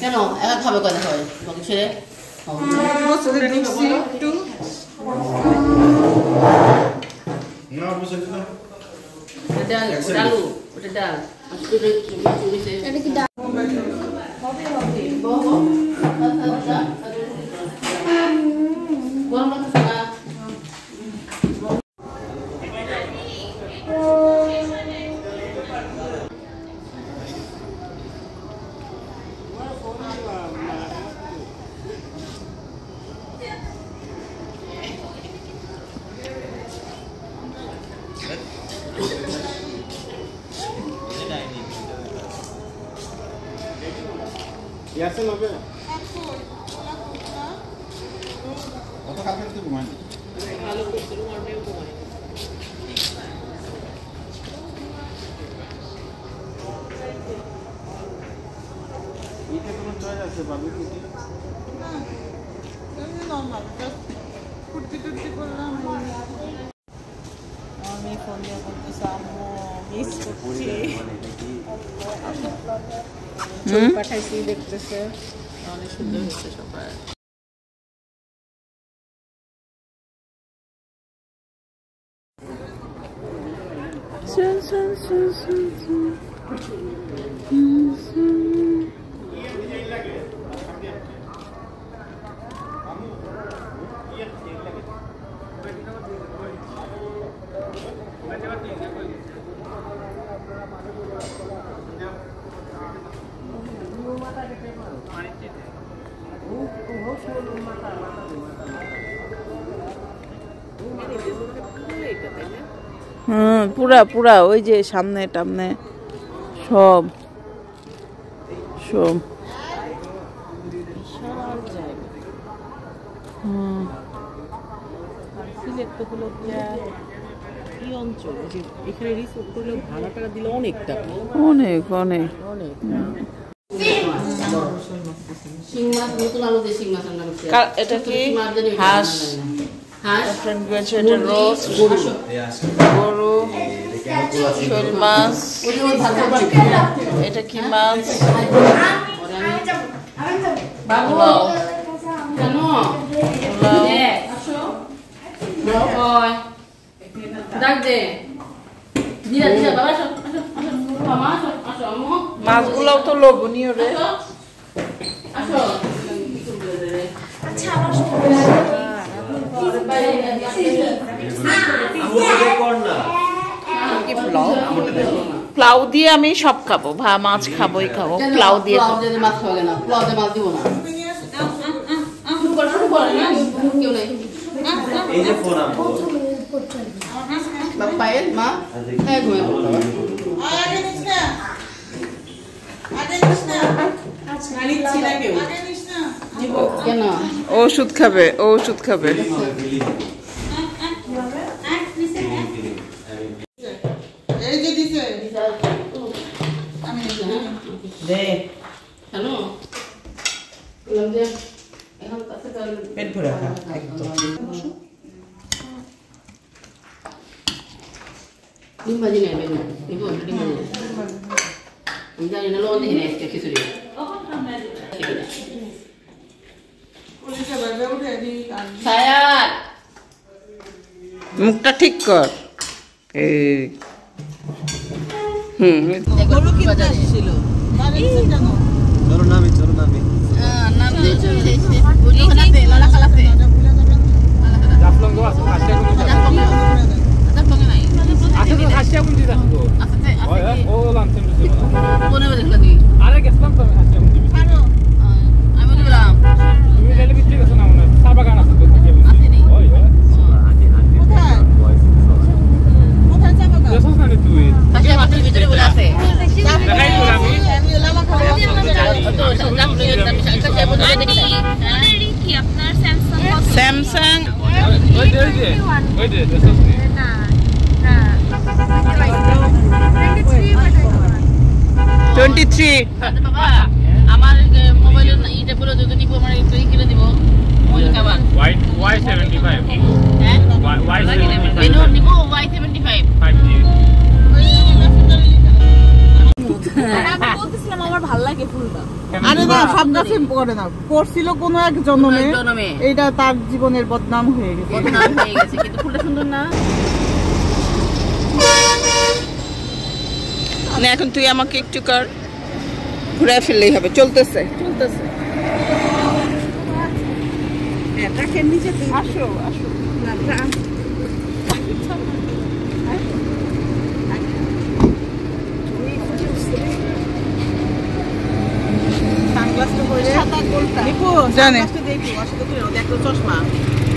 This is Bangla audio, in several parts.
কেন একা খাবে কথা হয় তোমাকে ছেড়ে ডাল আলু ওটা ডাল এটা কি ডাল গরম লাগছে না ইয়াসে লবে কত কালকে তো ঘুমাই ভালো করতে মারবেও ঘুমাই এটা কোনো চয়েস আছে বাবু কুটি না এটা নরমাল জাস্ট কুটি কুটি করলাম আমি ফোন দিয়ে বলতেছি আম্মু মিস করছি পাঠাইছি দেখতেছে অনেক সুন্দর হচ্ছে সবাই পুরা পুরা ওই যে সামনে টামনে সব সব অনেক অনেক এটা কি হাঁস রোস্ট গরু শোল মাছ এটা কি মাছ মাছগুলাও তো লোভনীয় রে প্লাউ দিয়ে আমি সব খাবো মাছ খাবোই খাবো প্লাউ দিয়ে মাছ খাবে না প্লাউ দিয়ে মাছ দিব না এই যে ফোন আমো বাপায়ের মা হ্যাঁ ঘুরে আগে নিস না আচ্ছা নিচ্ছি না কেউ আগে নিস না নিব কেন ওষুধ খাবে ওষুধ খাবে এই যে দিছে আমি দে হ্যালো বললাম যে এখন কাছে পেট ভরে খা একদম ডিম ভাজি নেই বেগুন ডিম ভাজি আমি জানি না লোন দিই না একটা খিচুড়ি সায়াত মুখটা ঠিক কর এই গরু কি বাজারে ছিল চলো নামি নাম দিয়ে চলে এসে বলি খালাতে লালা খালাতে জাফলং গো আছে খাসিয়া কোন জাফলং নাই আছে তো খাসিয়া কোন দিদা তো আছে ও লামতেন দিছে কোনে দেখলা দি আরে গেছলাম তো খাসিয়া কোন দিবি আমি বললাম তুমি গেলে বিক্রি করছ না মনে চা বাগান আছে তো খাসিয়া আছে নি ওই কোথায় চা বাগান দেছস না তুই খাসিয়া মাঠের ভিতরে বলে আছে দেখাই তো আমি লামা খাওয়া তো জাফলং এর দাম খাসিয়া বলে দেখি অলরেডি কি আপনার স্যামসাং ওই দে দেছস নি না না 23 বাবা আমার মোবাইলের এটা বলে যদি নিব আমার একটু কিনে দিব মোবাইল খাবার Y75 হ্যাঁ Y75 নিব 575 5 দিয়ে আমি বলতেছিলাম আমার ভালো লাগে ফুলটা। আরে না, সব গাছে করে না, পড়ছিল কোনো এক জন্মে, জন্মে। এইটা তার জীবনের বদনাম হয়ে গেছে। বদনাম হয়ে গেছে, কিন্তু ফুলটা সুন্দর না? মানে এখন তুই আমাকে একটু কর, ঘুরে ফেললেই হবে। চলতেছে নিচে আসো আসো। জানে চশমা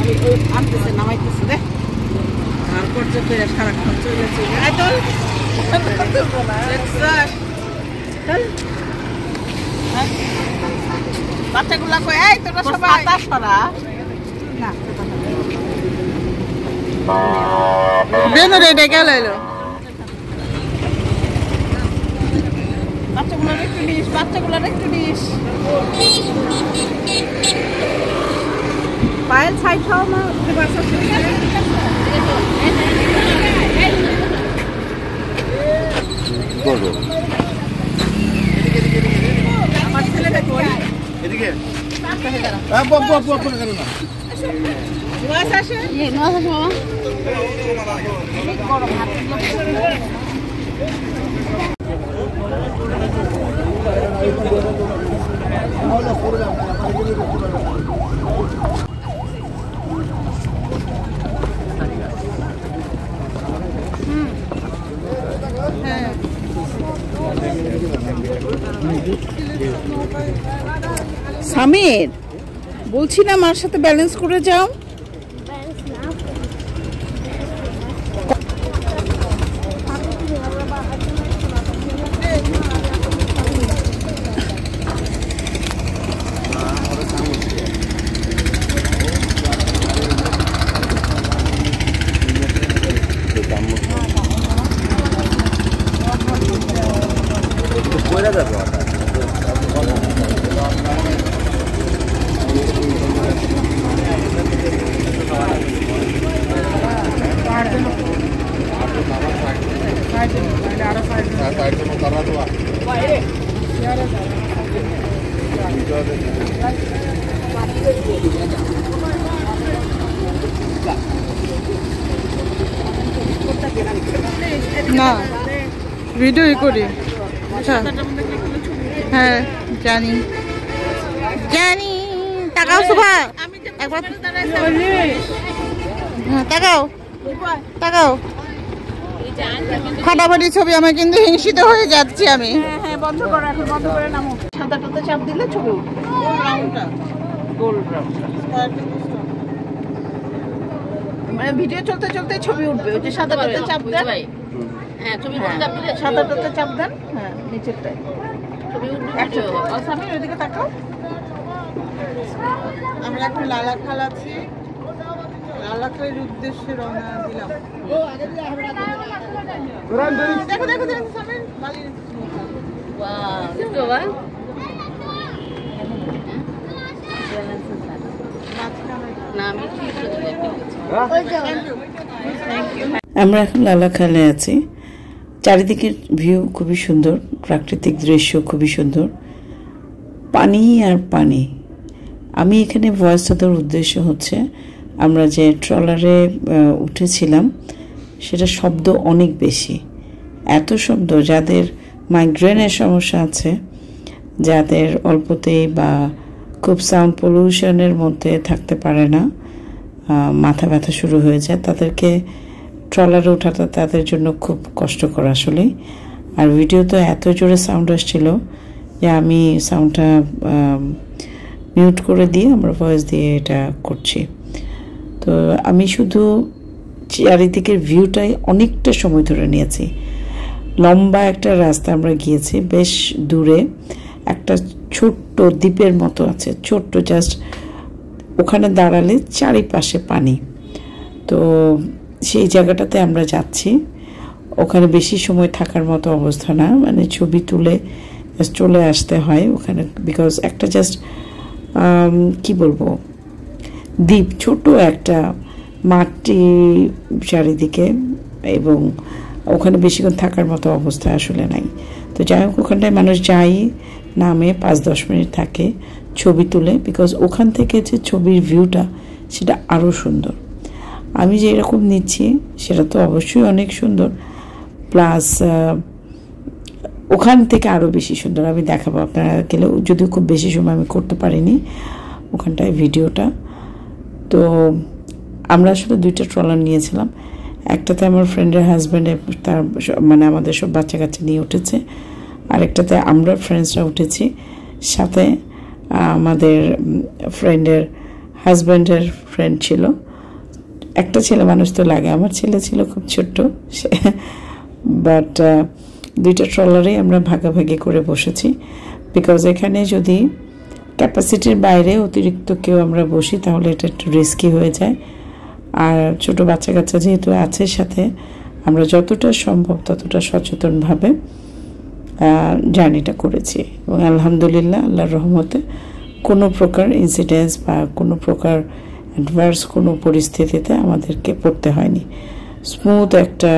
আমি আনতেছে নামাইতেছে রে, আর পর্যন্ত সারাক্ষণ চলে বাচ্চাগুলা কই, এই তোরা সবাই সরা বেনরে ডেকে লাইলো। বাচ্চাগুলার একটু দিস পায়েল সাইড খাও না, আমার ছেলেটা কই এদিকে আপু কেন না নয়াস আসে বাবা গরম হাত সামির, বলছি না মার সাথে ব্যালেন্স করে যাও। না ভিডিও করি। হ্যাঁ জানি জানি, তাকাও সুভা, একবার তাকাও তাকাও। ফাটাফাটি ছবি, আমার কিন্তু হিংসিত হয়ে যাচ্ছি আমি। হ্যাঁ বন্ধ করো, এখন বন্ধ করে নামো। সাদাটাতে চাপ দিলে ছবি উঠবে। গোল রাউন্ডটা মানে ভিডিও চলতে চলতে ছবি উঠবে। ওই যে সাদাটাতে চাপ দেন, হ্যাঁ ছবি চাপ দিলে সাদাটাতে চাপ দেন, হ্যাঁ নিচেরটায় ছবি উঠবে। সামির ওইদিকে তাকাও। আমরা এখন লালাখাল আছি, লালাখালের উদ্দেশ্যে রওনা দিলাম। দেখো দেখো দেখো সামির বালির ওয়াও, দেখো বাবা। না আমি ঠিক আছে। আমরা এখন লালাখালে আছি। চারিদিকের ভিউ খুবই সুন্দর, প্রাকৃতিক দৃশ্য খুবই সুন্দর, পানি আর পানি। আমি এখানে ভয়েস দেওয়ার উদ্দেশ্য হচ্ছে আমরা যে ট্রলারে উঠেছিলাম সেটা শব্দ অনেক বেশি, এত শব্দ যাদের মাইগ্রেনের সমস্যা আছে, যাদের অল্পতেই বা খুব সাউন্ড পলিউশনের মধ্যে থাকতে পারে না, মাথা ব্যথা শুরু হয়ে যায়, তাদেরকে ট্রলারে ওঠাটা তাদের জন্য খুব কষ্টকর আসলে। আর ভিডিও তো এত জোরে সাউন্ড আসছিল যে আমি সাউন্ডটা মিউট করে দিয়ে আমরা ভয়েস দিয়ে এটা করছি। তো আমি শুধু চারিদিকের ভিউটাই অনেকটা সময় ধরে নিয়েছি। লম্বা একটা রাস্তা আমরা গিয়েছি, বেশ দূরে একটা ছোট্ট দ্বীপের মতো আছে, ছোট্ট, জাস্ট ওখানে দাঁড়ালে চারিপাশে পানি। তো সেই জায়গাটাতে আমরা যাচ্ছি, ওখানে বেশি সময় থাকার মতো অবস্থা না, মানে ছবি তুলে চলে আসতে হয় ওখানে, বিকজ একটা জাস্ট কি বলবো দ্বীপ, ছোট একটা মাটি চারিদিকে, এবং ওখানে বেশিক্ষণ থাকার মতো অবস্থা আসলে নাই। তো যাই হোক, ওখানটায় মানুষ যাই নামে 5-10 মিনিট থাকে, ছবি তুলে, বিকজ ওখান থেকে যে ছবির ভিউটা সেটা আরও সুন্দর। আমি যে এরকম নিচ্ছি সেটা তো অবশ্যই অনেক সুন্দর, প্লাস ওখান থেকে আরও বেশি সুন্দর। আমি দেখাবো আপনারা গেলেও, যদিও খুব বেশি সময় আমি করতে পারিনি ওখানটায় ভিডিওটা। তো আমরা আসলে 2টা ট্রলার নিয়েছিলাম। একটাতে আমার ফ্রেন্ডের হাজব্যান্ডে তার মানে আমাদের সব বাচ্চা কাচ্চা নিয়ে উঠেছে, আর একটাতে আমরা ফ্রেন্ডসরা উঠেছি, সাথে আমাদের ফ্রেন্ডের হাজব্যান্ডের ফ্রেন্ড ছিল। একটা ছেলে মানুষ তো লাগে, আমার ছেলে ছিল খুব ছোট্ট, বাট 2টা ট্রলারে আমরা ভাগাভাগি করে বসেছি, বিকজ এখানে যদি ক্যাপাসিটির বাইরে অতিরিক্ত কেউ আমরা বসি তাহলে এটা একটু রিস্কি হয়ে যায়। আর ছোট বাচ্চা কাচ্চা যেহেতু আছে সাথে, আমরা যতটা সম্ভব ততটা সচেতনভাবে জার্নিটা করেছি এবং আলহামদুলিল্লাহ আল্লাহর রহমতে কোনো প্রকার ইনসিডেন্স বা কোনো প্রকার অ্যাডভার্স কোনো পরিস্থিতিতে আমাদেরকে পড়তে হয়নি। স্মুথ একটা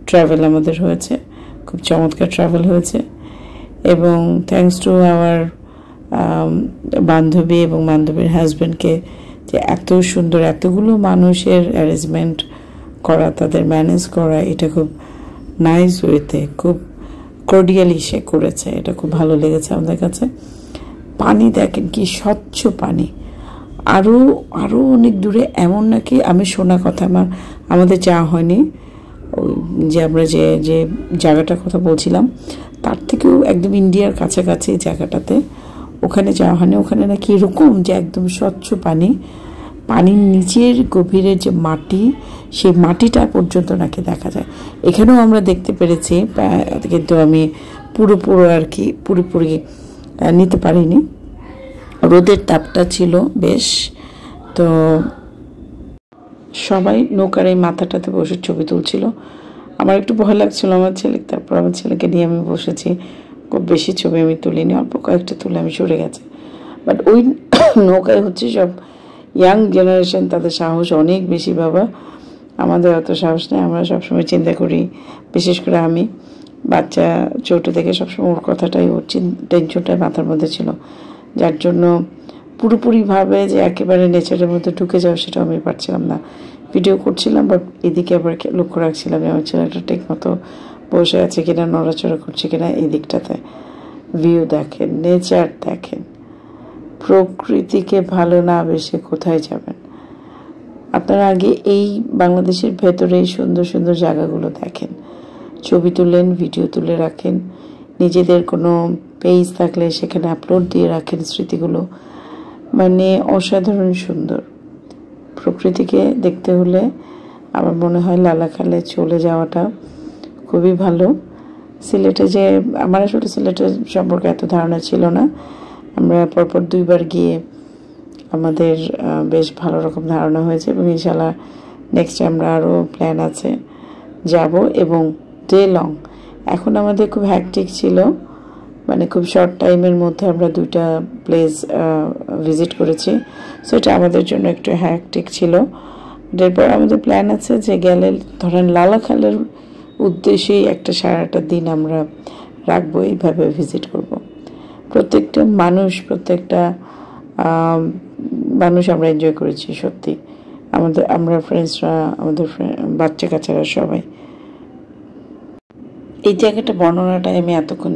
ট্রাভেল আমাদের হয়েছে, খুব চমৎকার ট্রাভেল হয়েছে। এবং থ্যাঙ্কস টু আওয়ার বান্ধবী এবং বান্ধবীর হাজব্যান্ডকে, যে এত সুন্দর এতগুলো মানুষের অ্যারেঞ্জমেন্ট করা, তাদের ম্যানেজ করা, এটা খুব নাইস ওয়েতে, খুব কর্ডিয়ালি সে করেছে। এটা খুব ভালো লেগেছে আমাদের কাছে। পানি দেখেন কি স্বচ্ছ পানি, আরও অনেক দূরে, এমন নাকি আমি শোনা কথা, আমাদের যাওয়া হয়নি, ওই যে আমরা যে জায়গাটার কথা বলছিলাম তার থেকেও একদম ইন্ডিয়ার কাছাকাছি জায়গাটাতে, ওখানে যাওয়া হয়নি। ওখানে নাকি এরকম যে একদম স্বচ্ছ পানি, পানির নিচের গভীরের যে মাটি, সেই মাটিটা পর্যন্ত নাকি দেখা যায়। এখানেও আমরা দেখতে পেরেছি, কিন্তু আমি পুরোপুরি নিতে পারিনি, রোদের তাপটা ছিল বেশ। তো সবাই নৌকার এই মাথাটাতে বসে ছবি তুলছিল। আমার একটু ভয় লাগছিল আমার ছেলে, তারপর আমার ছেলেকে নিয়ে আমি বসেছি। খুব বেশি ছবি আমি তুলিনি, অল্প কয়েকটা তুলে আমি সরে গেছি। বাট ওই নৌকায় হচ্ছে সব ইয়াং জেনারেশন, তাদের সাহস অনেক বেশি বাবা, আমাদের অত সাহস নেই। আমরা সবসময় চিন্তা করি, বিশেষ করে আমি, বাচ্চা ছোট থেকে সবসময় ওর কথাটাই, ওর টেনশনটাই মাথার মধ্যে ছিল, যার জন্য পুরোপুরিভাবে যে একেবারে নেচারের মধ্যে ঢুকে যাও সেটাও আমি পারছিলাম না। ভিডিও করছিলাম, বাট এদিকে আবার লক্ষ্য রাখছিলাম যে আমার ছেলেটা ঠিক মতো বসে আছে কিনা, নড়াচড়া করছে কিনা। এই দিকটাতে ভিউ দেখেন, নেচার দেখেন, প্রকৃতিকে ভালো না বেশি কোথায় যাবেন আপনারা? আগে এই বাংলাদেশের ভেতরে এই সুন্দর সুন্দর জায়গাগুলো দেখেন, ছবি তুলেন, ভিডিও তুলে রাখেন, নিজেদের কোনো পেজ থাকলে সেখানে আপলোড দিয়ে রাখেন স্মৃতিগুলো। মানে অসাধারণ সুন্দর। প্রকৃতিকে দেখতে হলে আমার মনে হয় লালাখালে চলে যাওয়াটা খুবই ভালো। সিলেটে যে, আমার আসলে সিলেটের সম্পর্কে এত ধারণা ছিল না, আমরা পরপর 2বার গিয়ে আমাদের বেশ ভালো রকম ধারণা হয়েছে এবং ইনশাআল্লাহ নেক্সট আমরা আরও প্ল্যান আছে যাব। এবং ডে লং, এখন আমাদের খুব হ্যাকটিক ছিল, মানে খুব শর্ট টাইমের মধ্যে আমরা 2টা প্লেস ভিজিট করেছি, সো এটা আমাদের জন্য একটু হ্যাকটিক ছিল। এরপর আমাদের প্ল্যান আছে যে গেলে ধরেন লালাখালের উদ্দেশ্যেই একটা সারাটা দিন আমরা রাখবো, এইভাবে ভিজিট করব। প্রত্যেকটা মানুষ আমরা এনজয় করেছি সত্যি, আমরা ফ্রেন্ডসরা, আমাদের বাচ্চা কাচ্চারা সবাই। এই জায়গাটা বর্ণনাটাই আমি এতক্ষণ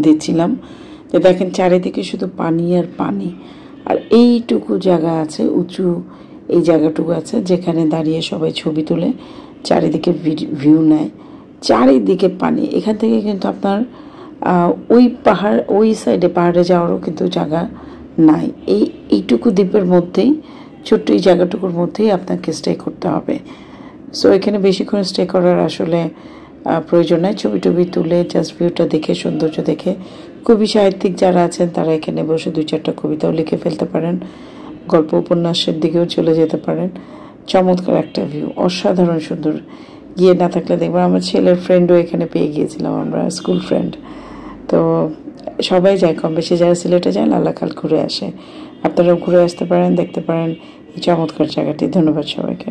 দিচ্ছিলাম যে দেখেন চারিদিকে শুধু পানি আর পানি, আর এইটুকু জায়গা আছে, উঁচু এই জায়গাটুকু আছে যেখানে দাঁড়িয়ে সবাই ছবি তুলে চারিদিকে ভিউ নেয়। চারিদিকে পানি, এখান থেকে কিন্তু আপনার ওই পাহাড়, ওই সাইডে পাহাড়ে যাওয়ারও কিন্তু জায়গা নাই। এইটুকু দ্বীপের মধ্যেই, ছোট্ট এই জায়গাটুকুর মধ্যেই আপনাকে স্টে করতে হবে। সো এখানে বেশিক্ষণ স্টে করার আসলে প্রয়োজন নাই। ছবি টবি তুলে জাস্ট ভিউটা দেখে, সৌন্দর্য দেখে, কবি সাহিত্যিক যারা আছেন তারা এখানে বসে 2-4টা কবিতাও লিখে ফেলতে পারেন, গল্প উপন্যাসের দিকেও চলে যেতে পারেন। চমৎকার একটা ভিউ, অসাধারণ সুন্দর। গিয়ে না থাকলে দেখবেন, আমার ছেলের ফ্রেন্ডও এখানে পেয়ে গিয়েছিলাম, আমরা স্কুল ফ্রেন্ড। তো সবাই যায়, কম বেশি যারা সিলেটে যায় লালাখাল ঘুরে আসে। আপনারাও ঘুরে আসতে পারেন, দেখতে পারেন এই চমৎকার জায়গাটি। ধন্যবাদ সবাইকে।